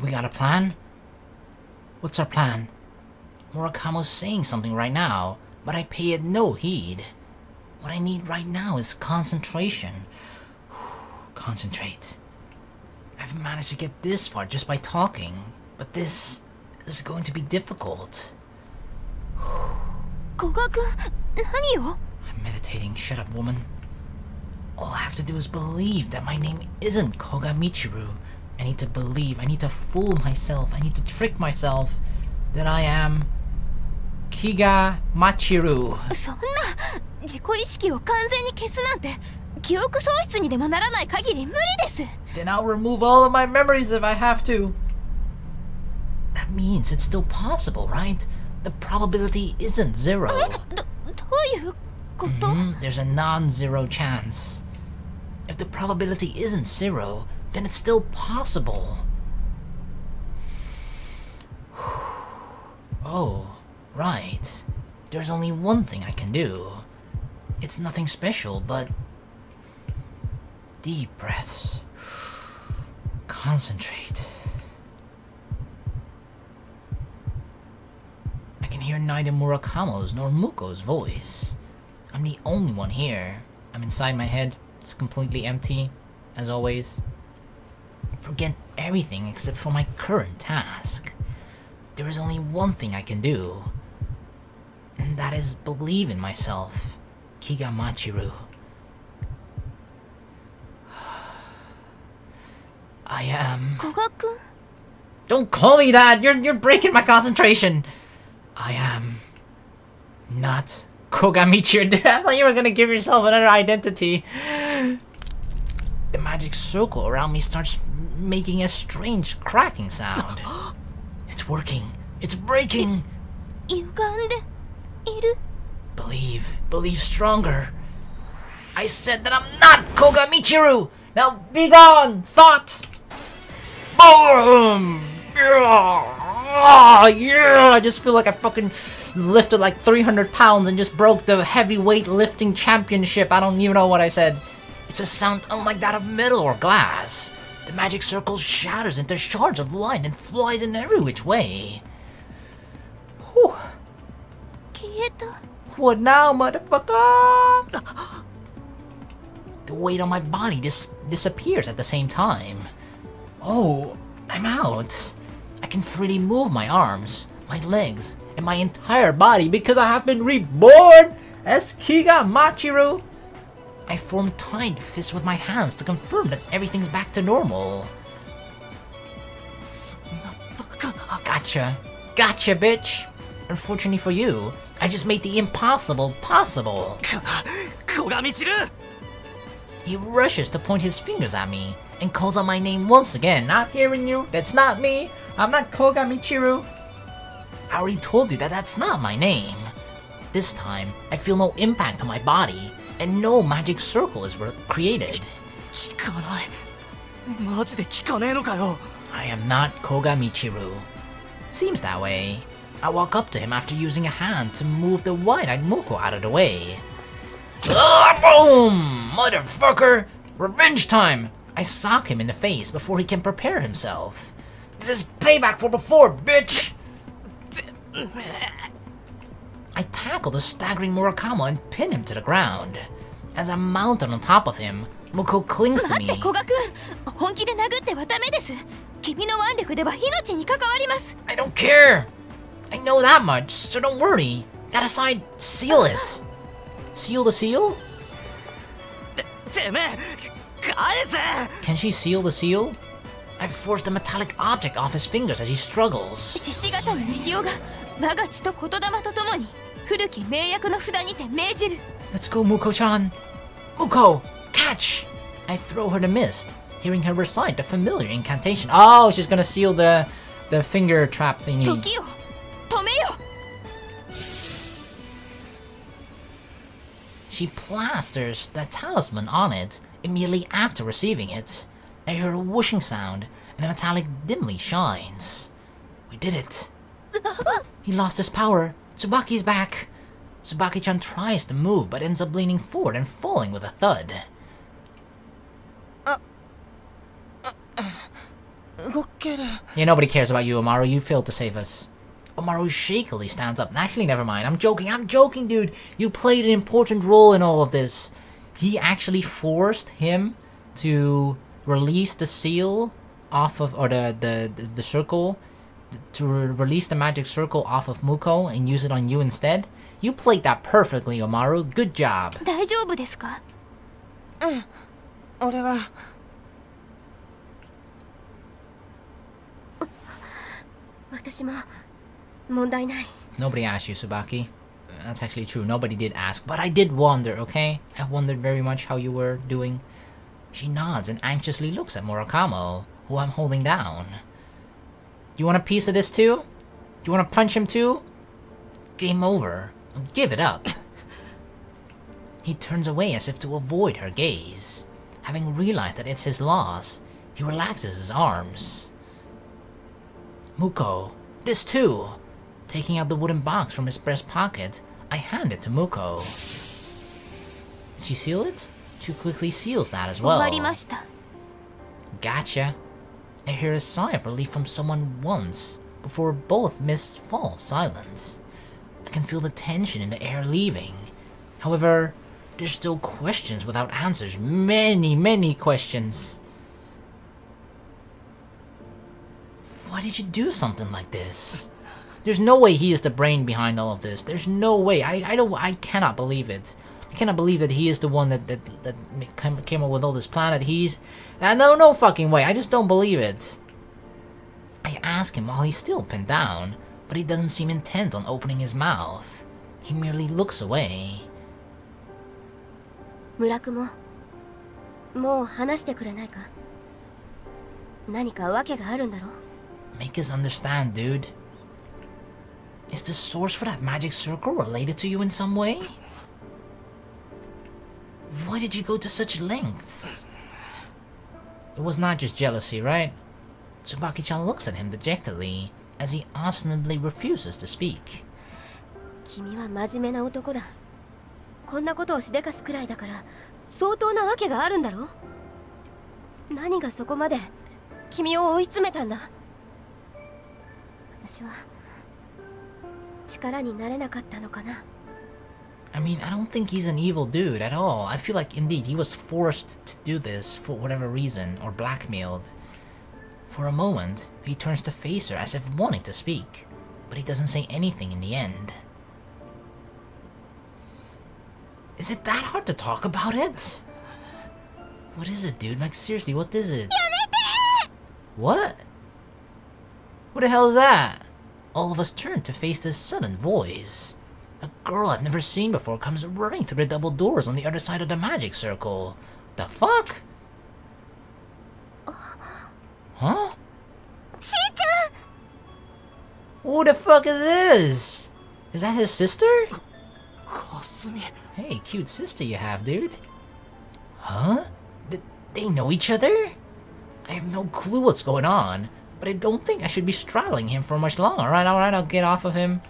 We got a plan? What's our plan? Murakamo's saying something right now, but I pay it no heed. What I need right now is concentration. Concentrate. I've managed to get this far just by talking, but this is going to be difficult. 古賀君、何を？ I'm meditating. Shut up, woman. All I have to do is believe that my name isn't Koga Michiru. I need to believe. I need to fool myself. I need to trick myself that I am Koga Michiru. そんな自己意識を完全に消すなんて記憶喪失にでもならない限り無理です。 Then I'll remove all of my memories if I have to. That means it's still possible, right? The probability isn't zero. どういうこと？ There's a non-zero chance. If the probability isn't zero, then it's still possible. Oh, right. There's only one thing I can do. It's nothing special, but... deep breaths. Concentrate. I can hear neither Murakamo's nor Muko's voice. I'm the only one here. I'm inside my head. It's completely empty, as always. Forget everything except for my current task. There is only one thing I can do. And that is believe in myself. Koga Michiru. I am... 古賀君？ Don't call me that! You're breaking my concentration! I am... not Koga Michiru. I thought you were gonna give yourself another identity. The magic circle around me starts making a strange cracking sound. It's working. It's breaking. 歪んでいる？ Believe stronger. I said that I'm not Koga Michiru! Now be gone, thought! Boom! Yeah! I just feel like I fucking lifted like 300 pounds and just broke the heavyweight lifting championship. I don't even know what I said. It's a sound unlike that of metal or glass. The magic circle shatters into shards of light and flies in every which way. Whew. 消えた。 What now, motherfucker? The weight on my body disappears at the same time. Oh, I'm out. I can freely move my arms, my legs, and my entire body because I have been reborn as Koga Michiru. I form tight fists with my hands to confirm that everything's back to normal. Gotcha. Gotcha, bitch. Unfortunately for you, I just made the impossible possible. Koga Michiru! He rushes to point his fingers at me and calls out my name once again. Not hearing you. That's not me. I'm not Koga Michiru. I already told you that that's not my name. This time, I feel no impact on my body, and no magic circle is created. 聞かない。マジで聞かねえのかよ。 I am not Koga Michiru. Seems that way. I walk up to him after using a hand to move the wide-eyed Muko out of the way. Boom! Motherfucker! Revenge time! I sock him in the face before he can prepare himself. This is payback for before, bitch! I tackle the staggering Murakamo and pin him to the ground. As I'm mounted on top of him, Muko clings to 待って me. 古賀君、本気で殴ってはダメです。君の腕力では命に関わります。 I don't care! I know that much, so don't worry. That aside, seal it. Seal the seal? てめえ、返せ！ Can she seal the seal? I forced a metallic object off his fingers as he struggles. 獅子型の西尾が我が血と言霊とともに古き名役の札にて命じる。 Let's go, Muko-chan. Muko, catch! I throw her the mist, hearing her recite the familiar incantation. Oh, she's gonna seal the finger trap thingy. 時を止めよ。 She plasters the talisman on it immediately after receiving it. I hear a whooshing sound, and the metallic dimly shines. We did it. He lost his power. Tsubaki's back. Tsubaki-chan tries to move, but ends up leaning forward and falling with a thud. 動ける。 Yeah, nobody cares about you, Amaru. You failed to save us. Amaru shakily stands up. Actually, never mind. I'm joking, dude. You played an important role in all of this. He actually forced him to release the seal off of, or the circle, to release the magic circle off of Muko and use it on you instead. You played that perfectly, Amaru. Good job. 大丈夫ですか？俺は。私も問題ない。 Nobody asked you, Tsubaki. That's actually true. Nobody did ask, but I did wonder, okay? I wondered very much how you were doing. She nods and anxiously looks at Murakamo, who I'm holding down. Do you want a piece of this too? Do you want to punch him too? Game over. Give it up. He turns away as if to avoid her gaze. Having realized that it's his loss, he relaxes his arms. Muko, this too. Taking out the wooden box from his breast pocket, I hand it to Muko. Did she seal it? She quickly seals that as well. 終わりました。 Gotcha. I hear a sigh of relief from someone once, before both mists fall silent. I can feel the tension in the air leaving. However, there's still questions without answers. Many questions. Why did you do something like this? There's no way he is the brain behind all of this. There's no way. I cannot believe it. I cannot believe that he is the one that came up with all this plan. That he's... no fucking way. I just don't believe it. I ask him while he's still pinned down, but he doesn't seem intent on opening his mouth. He merely looks away. 村雲、もう話してくれないか？何か訳があるんだろ？ Make us understand, dude. Is the source for that magic circle related to you in some way? Why did you go to such lengths? It was not just jealousy, right? Tsubaki-chan looks at him dejectedly as he obstinately refuses to speak. 君は真面目な男だ。こんなことをしでかすくらいだから相当なわけがあるんだろ？何がそこまで君を追い詰めたんだ？私は力になれなかったのかな？ I mean, I don't think he's an evil dude at all. I feel like, indeed, he was forced to do this for whatever reason, or blackmailed. For a moment, he turns to face her as if wanting to speak, but he doesn't say anything in the end. Is it that hard to talk about it? What is it, dude? Like, seriously, what is it? What? What the hell is that? All of us turn to face this sudden voice. A girl I've never seen before comes running through the double doors on the other side of the magic circle. The fuck? Huh? Shi-chan! Who the fuck is this? Is that his sister? Kasumi. Hey, cute sister you have, dude. Huh? They know each other? I have no clue what's going on, but I don't think I should be straddling him for much longer. Alright, I'll get off of him.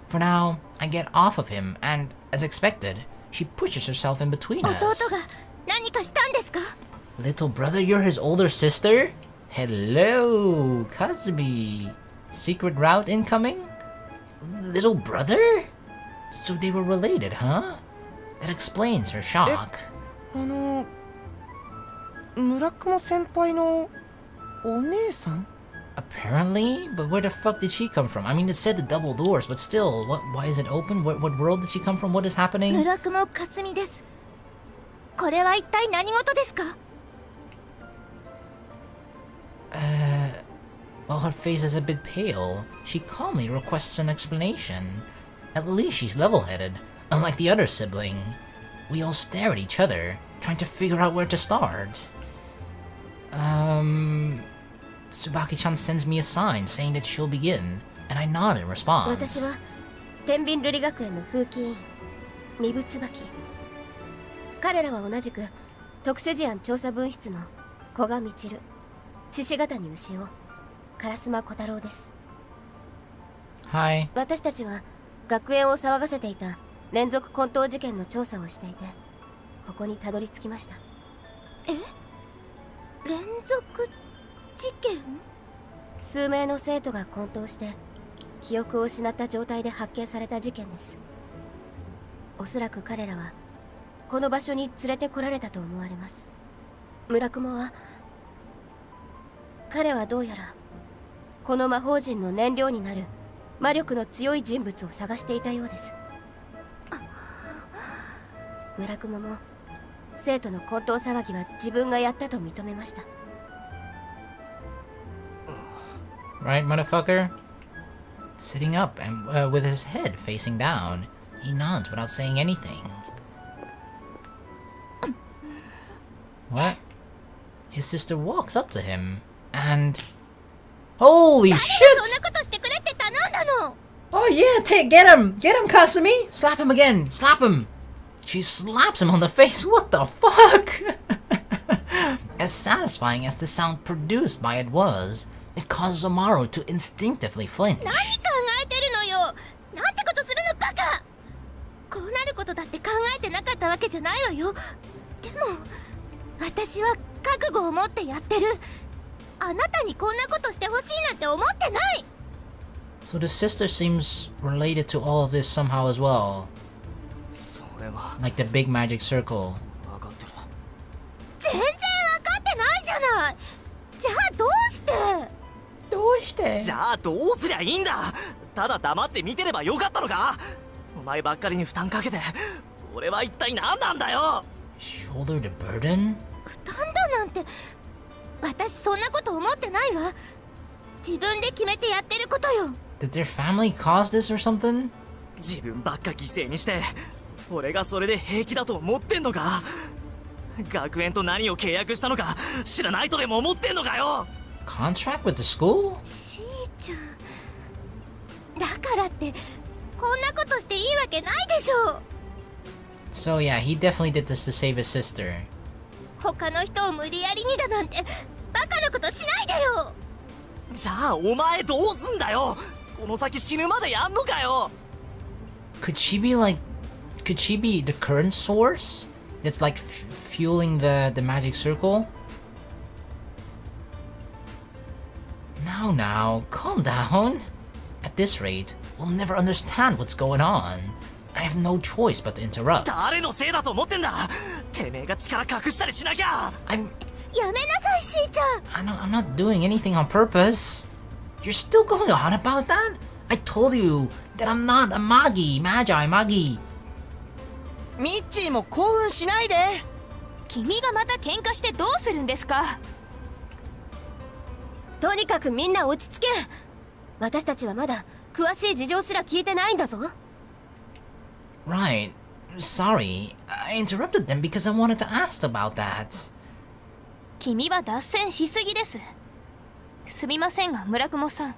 For now, I get off of him, and, as expected, she pushes herself in between us. 弟が何かしたんですか？ Little brother, you're his older sister? Hello, Kazumi. Secret route incoming? Little brother? So they were related, huh? That explains her shock. 村雲先輩のお姉さん？ Apparently? But where the fuck did she come from? I mean, it said the double doors, but still, why is it open? What world did she come from? What is happening? 村雲かすみです。これは一体何事ですか？ While her face is a bit pale, she calmly requests an explanation. At least she's level-headed, unlike the other sibling. We all stare at each other, trying to figure out where to start. Tsubaki-chan sends me a sign saying that she'll begin, and I nod in response. 私は天秤瑠璃学園の風紀委員三部椿。彼らは同じく特殊事案調査分室の古賀みちる、獅子型に牛尾、烏丸小太郎です。Hi。私たちは学園を騒がせていた連続混沌事件の調査をしていて、ここにたどり着きました。え？連続事件？数名の生徒が混沌して記憶を失った状態で発見された事件です。おそらく彼らはこの場所に連れてこられたと思われます。村雲は、彼はどうやらこの魔法陣の燃料になる魔力の強い人物を探していたようです。村雲も生徒の混沌騒ぎは自分がやったと認めました。Right, motherfucker? Sitting up and with his head facing down, he nods without saying anything. What? His sister walks up to him and... Holy shit! Oh yeah, get him! Get him, Kasumi! Slap him again! Slap him! She slaps him on the face. What the fuck? As satisfying as the sound produced by it was, it caused Zomaru to instinctively flinch. 何考えてるのよ。なんてことするのバカ。こうなることだって考えてなかったわけじゃないわよ。でも私は覚悟を持ってやってる。あなたにこんなことしてほしいなんて思ってない。 So the sister seems related to all of this somehow as well. Like the big magic circle. 全然わかってないじゃない。じゃあどうして？どうして？じゃあどうすりゃいいんだ。ただ黙って見てればよかったのか。お前ばっかりに負担かけて俺は一体何なんだよ。 Shoulder the burden? 負担だなんて私そんなこと思ってないわ。自分で決めてやってることよ。 Did their family cause this or something? 自分ばっか犠牲にして俺がそれで平気だと思ってんのか。学園と何を契約したのか知らないとでも思ってんのかよ。 Contract with the school? しーちゃんだからってこんなことしていいわけないでしょ。 So yeah, he definitely did this to save his sister. 他の人を無理やりにだなんてバカなことしないでよ。じゃあお前どうすんだよ。この先死ぬまでやんのかよ。 Could she be the current source? That's like fueling the magic circle? Now, calm down. At this rate, we'll never understand what's going on. I have no choice but to interrupt. 誰のせいだと思ってんだ。てめえが力隠したりしなきゃ。やめなさい、しーちゃん。I'm not doing anything on purpose. You're still going on about that? I told you that I'm not a magi. ミッチーも興奮しないで。君がまた喧嘩してどうするんですか。とにかくみんな落ち着け。私たちはまだ詳しい事情すら聞いてないんだぞ。Right. Sorry. I interrupted them because I wanted to ask about that. 君は脱線しすぎです。すみませんが村雲さん、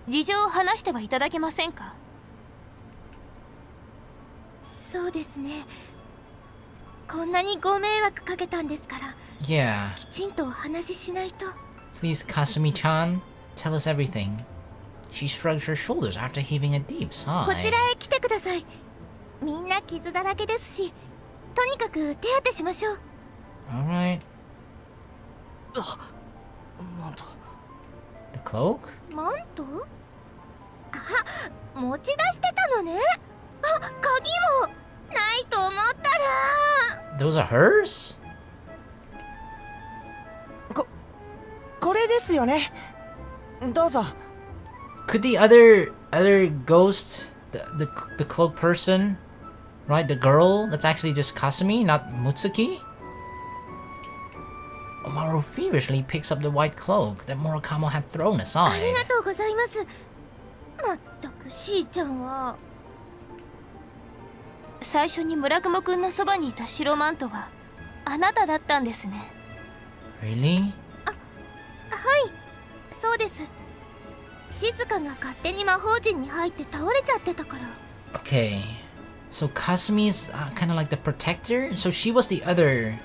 事情を話してはいただけませんか。そうですね。こんなにご迷惑かけたんですから。Yeah. きちんとお話ししないと。 Please, Kasumi-chan, tell us everything. She shrugged her shoulders after heaving a deep sigh. こちらへ来てください。みんな傷だらけですし、とにかく手当てしましょう。Alright. マント。 The cloak? マント？あ、持ち出してたのね。あ、鍵もないと思ったら。Those are hers? これですよね。どうぞ。 Could the other ghost, the cloak person, right? The girl that's actually just Kasumi, not Mutsuki? Omaru feverishly picks up the white cloak that Murakamo had thrown あ aside. りがとうございます。まったくしーちゃんは。最初に村雲くんのそばにいた白マントはあなただったんですね。Really? はい、そうです。静香が勝手に魔法陣に入って倒れちゃってたから。Okay. So Kasumi's kind of like the protector? So she was the other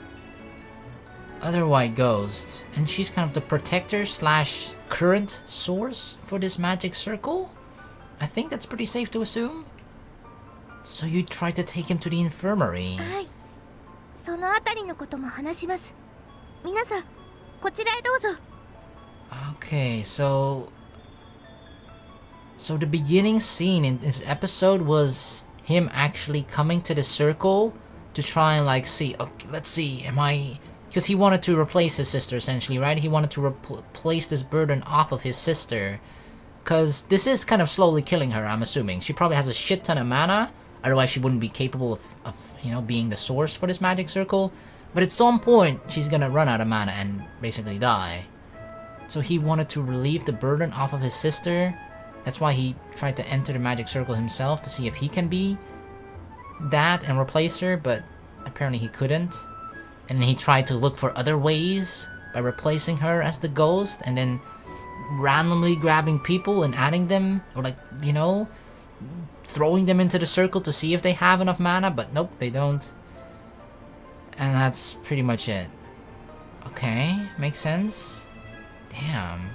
white ghost. And she's kind of the protector slash current source for this magic circle? I think that's pretty safe to assume. So you tried to take him to the infirmary. はい。そのあたりのことも話します。皆さん、こちらへどうぞ。Okay, so the beginning scene in this episode was him actually coming to the circle to try and like see, okay, let's see, am I, because he wanted to replace his sister essentially, right? He wanted to replace this burden off of his sister, because this is kind of slowly killing her, I'm assuming. She probably has a shit ton of mana, otherwise she wouldn't be capable of you know, being the source for this magic circle. But at some point, she's gonna run out of mana and basically die. So he wanted to relieve the burden off of his sister. That's why he tried to enter the magic circle himself to see if he can be that and replace her, but apparently he couldn't. And then he tried to look for other ways by replacing her as the ghost and then randomly grabbing people and adding them, or like, you know, throwing them into the circle to see if they have enough mana, but nope, they don't. And that's pretty much it. Okay, makes sense. Damn.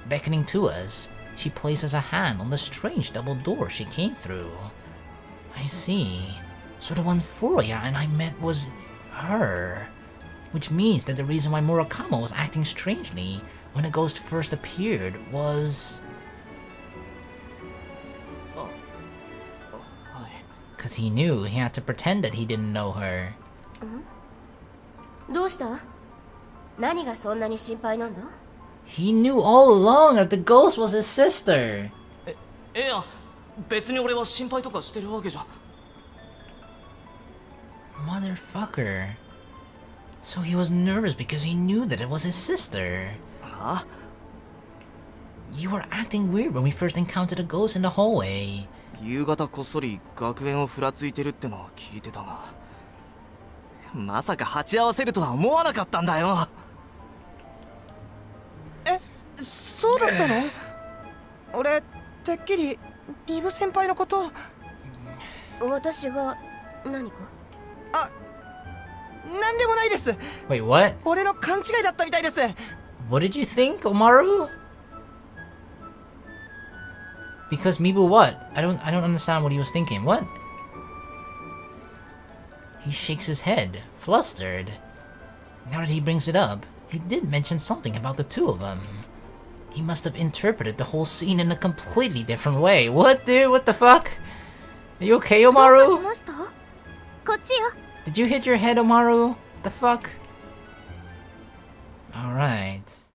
Beckoning to us, she places a hand on the strange double door she came through. I see. So the one Furuya and I met was her. Which means that the reason why Murakamo was acting strangely when the ghost first appeared was... Because he knew he had to pretend that he didn't know her. どうした？何がそんなに心配なんだ？ He knew all along that the ghost was his sister. いや、別に俺は心配とかしてるわけじゃ。Motherfucker. So he was nervous because he knew that it was his sister. Huh? You were acting weird when we first encountered a ghost in the hallway. 夕方こっそり学園をふらついてるってのは聞いてたが、まさか鉢合わせるとは思わなかったんだよ。そうだったの？俺てっきりリブ先輩のこと。私が何か？なんでもないです。 Wait, what? 俺の勘違いだったみたいです。 What did you think, Omaru? Because Mibu what? I don't understand what he was thinking. What? He shakes his head, flustered. Now that he brings it up, he did mention something about the two of them. He must have interpreted the whole scene in a completely different way. What, dude? What the fuck? Are you okay, Omaru? Did you hit your head, Omaru? What the fuck? Alright.